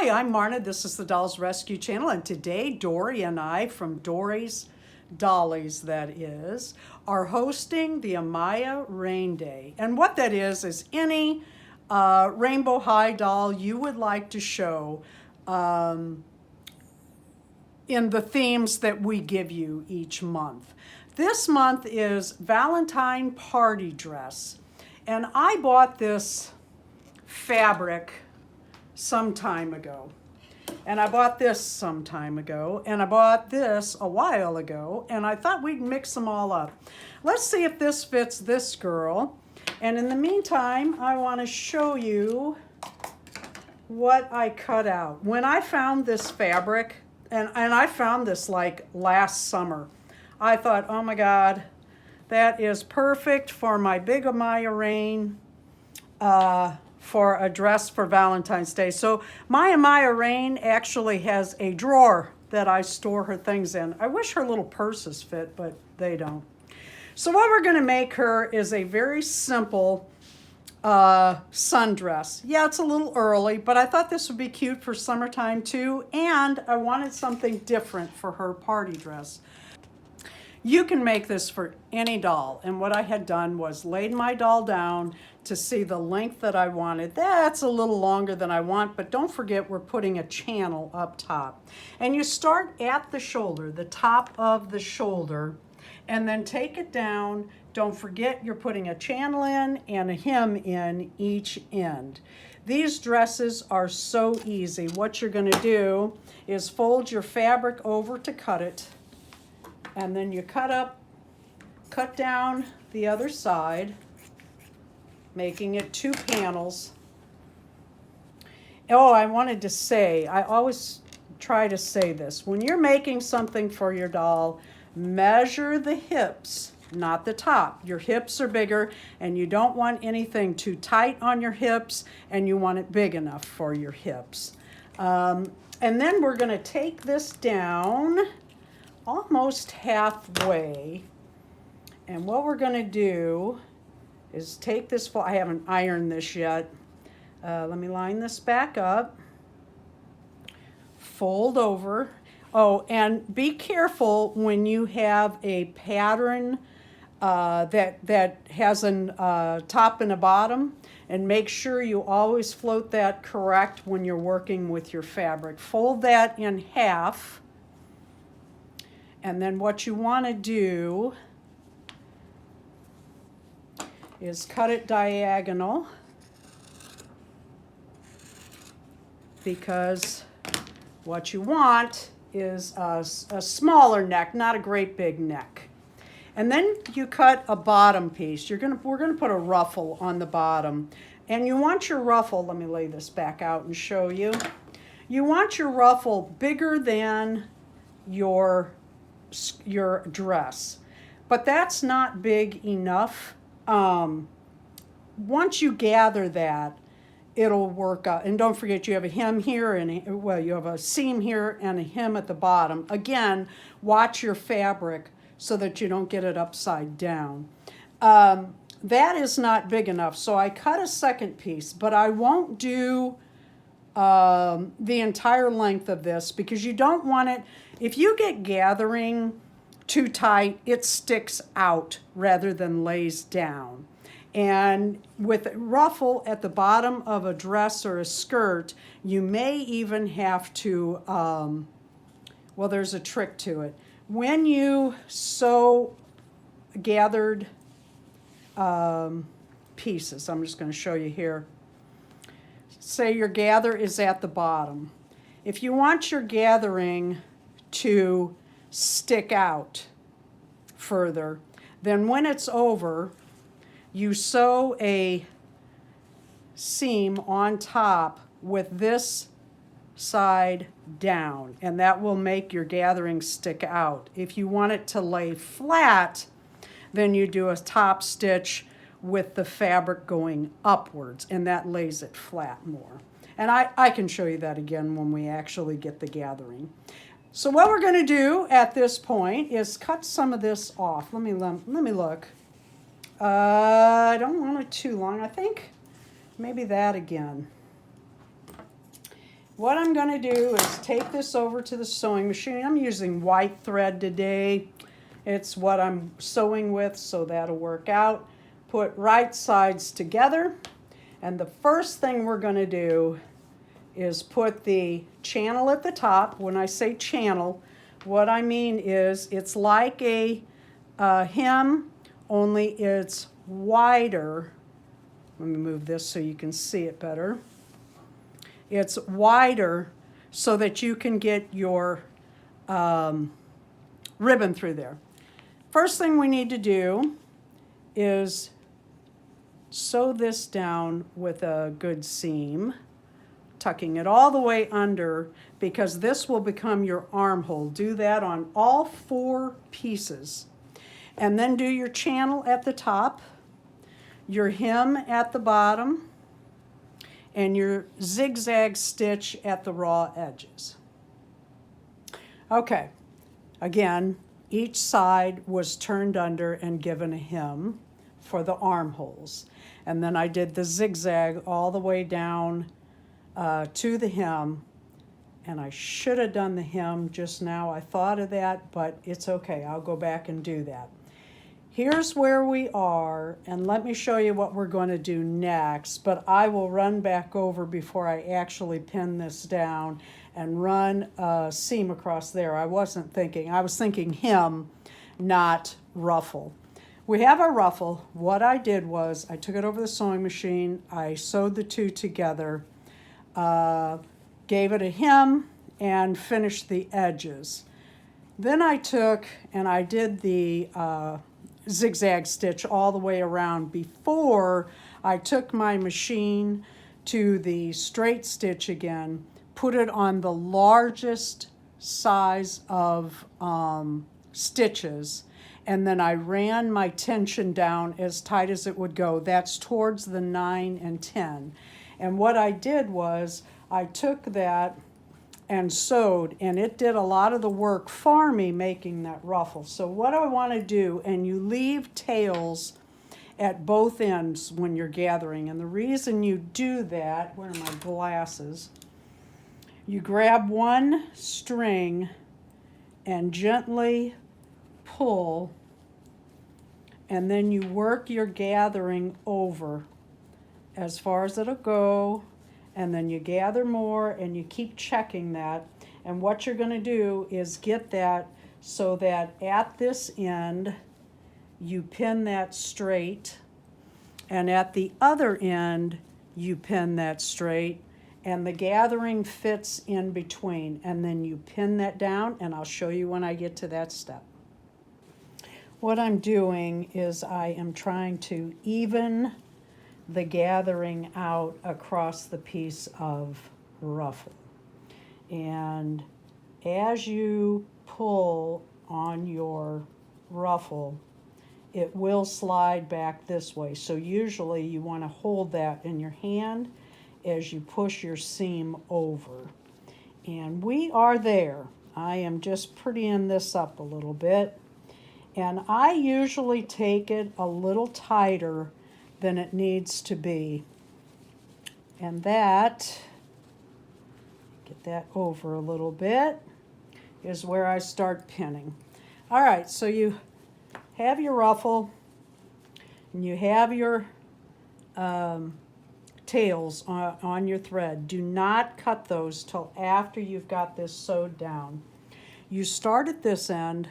Hi, I'm Marna. This is the Dolls Rescue Channel, and today Dory and I, from Dory's Dollies, that is, are hosting the Amaya Raine Day. And what that is any Rainbow High doll you would like to show in the themes that we give you each month. This month is Valentine party dress, and I bought this fabric some time ago, and I bought this some time ago, and I bought this a while ago, and I thought we'd mix them all up. Let's see if this fits this girl, and in the meantime I want to show you what I cut out. When I found this fabric, and I found this like last summer, I thought, oh my God, that is perfect for my big Amaya Raine for a dress for Valentine's Day. So my Amaya Raine actually has a drawer that I store her things in. I wish her little purses fit, but they don't. So what we're gonna make her is a very simple sundress. Yeah, it's a little early, but I thought this would be cute for summertime too, and I wanted something different for her party dress. You can make this for any doll, and what I had done was laid my doll down to see the length that I wanted. That's a little longer than I want, but don't forget we're putting a channel up top. And you start at the shoulder, the top of the shoulder, and then take it down. Don't forget you're putting a channel in and a hem in each end. These dresses are so easy. What you're gonna do is fold your fabric over to cut it, and then you cut down the other side, making it 2 panels. Oh, I wanted to say, I always try to say this, when you're making something for your doll, measure the hips, not the top. Your hips are bigger, and you don't want anything too tight on your hips, and you want it big enough for your hips. And then we're gonna take this down almost halfway, and what we're going to do is take this, I haven't ironed this yet, let me line this back up, fold over. Oh, and be careful when you have a pattern that has a top and a bottom, and make sure you always float that correct when you're working with your fabric. Fold that in half. And then what you want to do is cut it diagonal, because what you want is a smaller neck, not a great big neck. And then you cut a bottom piece. We're gonna put a ruffle on the bottom. And you want your ruffle, let me lay this back out and show you. You want your ruffle bigger than your dress, but that's not big enough. Once you gather that, it'll work out. And don't forget you have a hem here, and you have a seam here and a hem at the bottom. Again, watch your fabric so that you don't get it upside down. That is not big enough, so I cut a second piece, but I won't do the entire length of this, because you don't want it, if you get gathering too tight, it sticks out rather than lays down. And with a ruffle at the bottom of a dress or a skirt, you may even have to, well, there's a trick to it. When you sew gathered pieces, I'm just going to show you here. Say your gather is at the bottom. If you want your gathering to stick out further, then when it's over, you sew a seam on top with this side down, and that will make your gathering stick out. If you want it to lay flat, then you do a top stitch with the fabric going upwards, and that lays it flat more. And I can show you that again when we actually get the gathering. So what we're going to do at this point is cut some of this off. Let me look. I don't want it too long. I think maybe that again. what I'm going to do is take this over to the sewing machine. I'm using white thread today. It's what I'm sewing with, so that'll work out. Put right sides together. And the first thing we're going to do is put the channel at the top. When I say channel, what I mean is it's like a hem, only it's wider. Let me move this so you can see it better. It's wider so that you can get your ribbon through there. First thing we need to do is sew this down with a good seam, tucking it all the way under, because this will become your armhole. Do that on all 4 pieces. And then do your channel at the top, your hem at the bottom, and your zigzag stitch at the raw edges. Okay, again, each side was turned under and given a hem for the armholes. And then I did the zigzag all the way down to the hem. And I should have done the hem just now. I thought of that, but it's okay. I'll go back and do that. Here's where we are, and let me show you what we're going to do next, but I will run back over before I actually pin this down and run a seam across there. I was thinking hem, not ruffle. We have our ruffle. What I did was I took it over the sewing machine, I sewed the 2 together, gave it a hem, and finished the edges. Then I took and I did the zigzag stitch all the way around before I took my machine to the straight stitch again, put it on the largest size of stitches, and then I ran my tension down as tight as it would go. That's towards the 9 and 10. And what I did was I took that and sewed, and it did a lot of the work for me making that ruffle. So what I want to do, and you leave tails at both ends when you're gathering, and the reason you do that, where are my glasses? You grab one string and gently pull, and then you work your gathering over as far as it'll go, and then you gather more and you keep checking that. And what you're going to do is get that so that at this end you pin that straight, and at the other end you pin that straight, and the gathering fits in between, and then you pin that down, and I'll show you when I get to that step. What I'm doing is I am trying to even the gathering out across the piece of ruffle. And as you pull on your ruffle, it will slide back this way. So usually you want to hold that in your hand as you push your seam over. And we are there. I am just prettying this up a little bit. And I usually take it a little tighter than it needs to be. And that, get that over a little bit, is where I start pinning. All right, so you have your ruffle, and you have your tails on your thread. Do not cut those till after you've got this sewed down. You start at this end,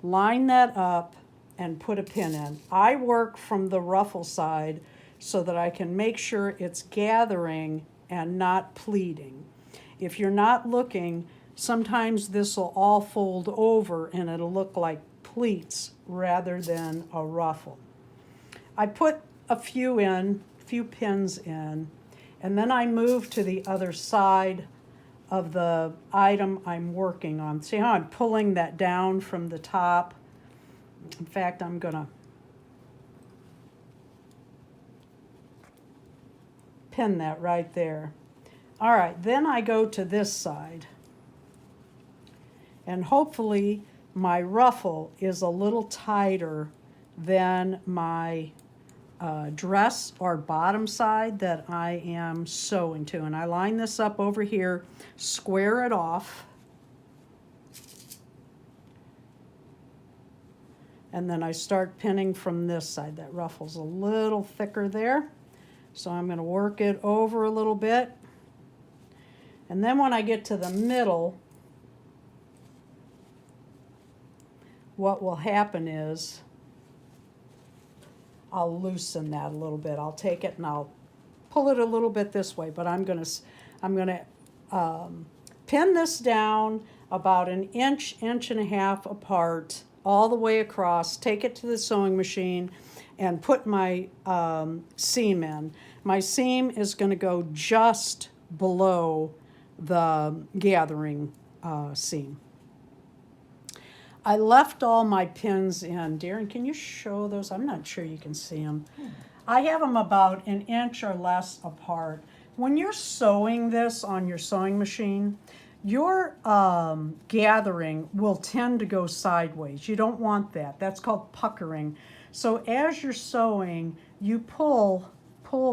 line that up, and put a pin in. I work from the ruffle side so that I can make sure it's gathering and not pleating. If you're not looking, sometimes this will all fold over and it'll look like pleats rather than a ruffle. I put a few pins in, and then I move to the other side of the item I'm working on. See how I'm pulling that down from the top? In fact, I'm gonna pin that right there. All right, then I go to this side, and hopefully my ruffle is a little tighter than my dress or bottom side that I am sewing to. And I line this up over here, square it off, and then I start pinning from this side. That ruffle's a little thicker there, so I'm going to work it over a little bit. And then when I get to the middle, what will happen is I'll loosen that a little bit. I'll take it and I'll pull it a little bit this way, but I'm gonna pin this down about an inch, inch and a half apart, all the way across. Take it to the sewing machine and put my seam in. My seam is going to go just below the gathering seam. I left all my pins in. Darren, can you show those? I'm not sure you can see them. I have them about an inch or less apart. When you're sewing this on your sewing machine, your gathering will tend to go sideways. You don't want that. That's called puckering. So as you're sewing, you pull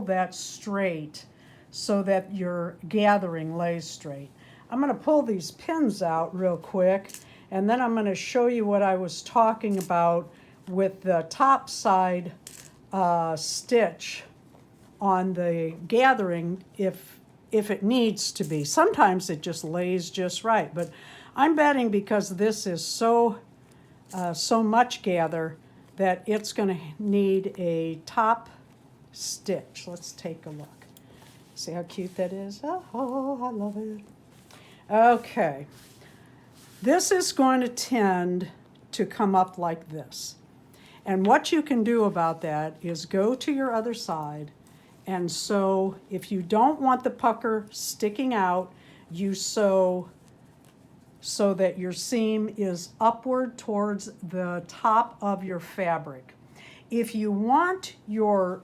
that straight so that your gathering lays straight. I'm going to pull these pins out real quick, and then I'm going to show you what I was talking about with the top side stitch on the gathering if it needs to be. Sometimes it just lays just right, but I'm betting because this is so much gather that it's going to need a top stitch. Let's take a look. See how cute that is? Oh, I love it. Okay. This is going to tend to come up like this. And what you can do about that is go to your other side and sew. If you don't want the pucker sticking out, you sew so that your seam is upward towards the top of your fabric. If you want your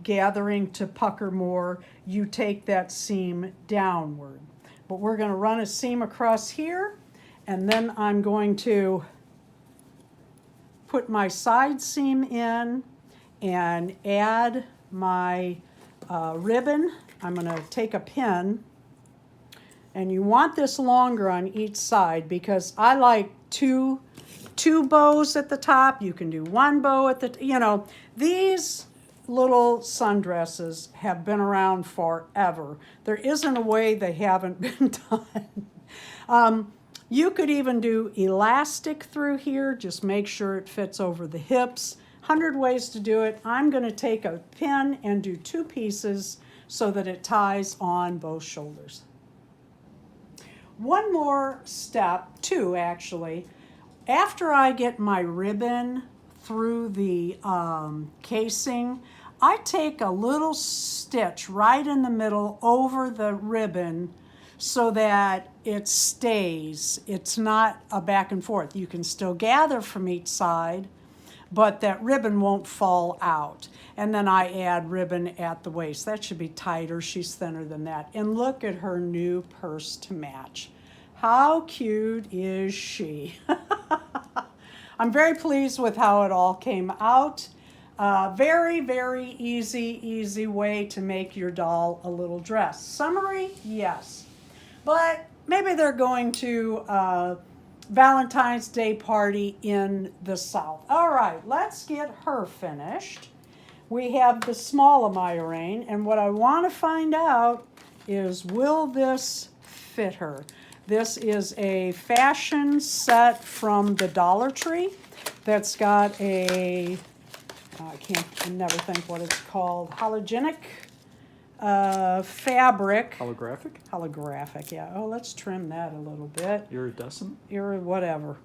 gathering to pucker more, you take that seam downward. But we're going to run a seam across here, and then I'm going to put my side seam in and add my ribbon. I'm going to take a pin, and you want this longer on each side because I like two bows at the top. You can do one bow at the, these little sundresses have been around forever. There isn't a way they haven't been done. You could even do elastic through here. Just make sure it fits over the hips. 100 ways to do it. I'm going to take a pin and do 2 pieces so that it ties on both shoulders. One more step, 2 actually. After I get my ribbon through the casing, I take a little stitch right in the middle over the ribbon so that it stays. It's not a back and forth. You can still gather from each side, but that ribbon won't fall out. And then I add ribbon at the waist. That should be tighter. She's thinner than that. And look at her new purse to match. How cute is she? I'm very pleased with how it all came out. Very, very easy way to make your doll a little dress. Summary, yes. But maybe they're going to a Valentine's Day party in the South. All right, let's get her finished. We have the small Amaya Raine, and what I want to find out is, will this fit her? This is a fashion set from the Dollar Tree that's got a, I never think what it's called, halogenic fabric. Holographic? Holographic, yeah. Oh, let's trim that a little bit. Iridescent? Whatever.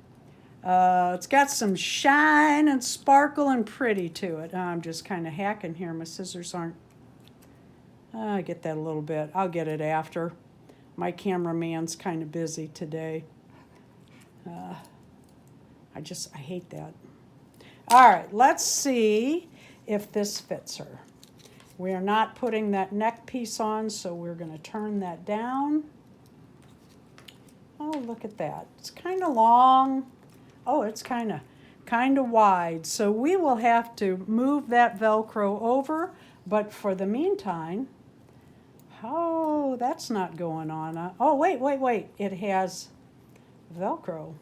It's got some shine and sparkle and pretty to it. I'm just kind of hacking here. My scissors aren't. I get that a little bit. I'll get it after. My cameraman's kind of busy today. I hate that. All right, let's see if this fits her. We are not putting that neck piece on, so we're going to turn that down. Oh, look at that. It's kind of long. Oh, it's kind of kind of wide. So we will have to move that Velcro over, but for the meantime, oh, that's not going on. Oh, wait. It has Velcro.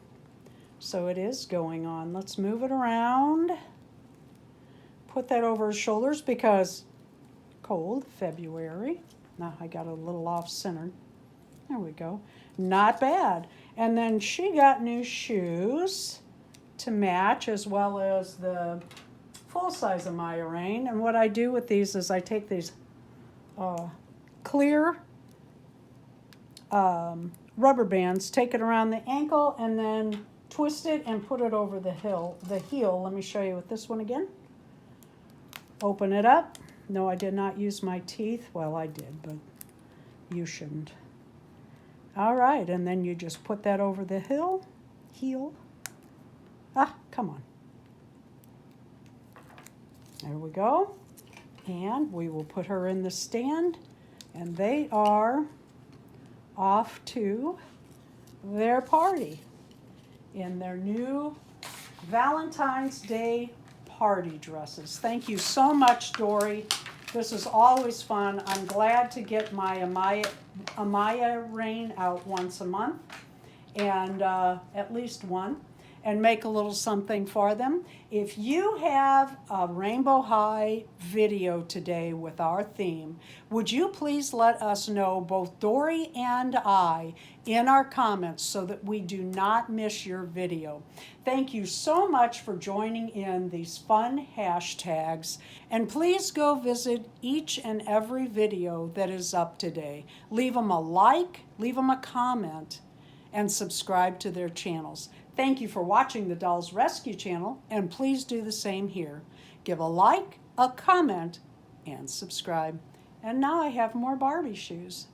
So it is going on. Let's move it around. Put that over his shoulders because cold, February. Now I got a little off-centered. There we go. Not bad. And then she got new shoes to match, as well as the full-size Amaya Raine. And what I do with these is I take these clear rubber bands, take it around the ankle, and then twist it and put it over the heel. Let me show you with this one again. Open it up. No, I did not use my teeth. Well, I did, but you shouldn't. All right, and then you just put that over the heel. Ah, come on. There we go. And we will put her in the stand, and they are off to their party in their new Valentine's Day party dresses. Thank you so much, Dory. This is always fun. I'm glad to get my Amaya Raine out once a month, and at least one, and make a little something for them. If you have a Rainbow High video today with our theme, would you please let us know, both Dory and I, in our comments so that we do not miss your video. Thank you so much for joining in these fun hashtags, and please go visit each and every video that is up today. Leave them a like, leave them a comment, and subscribe to their channels. Thank you for watching the Dolls Rescue channel, and please do the same here. Give a like, a comment, and subscribe. And now I have more Barbie shoes.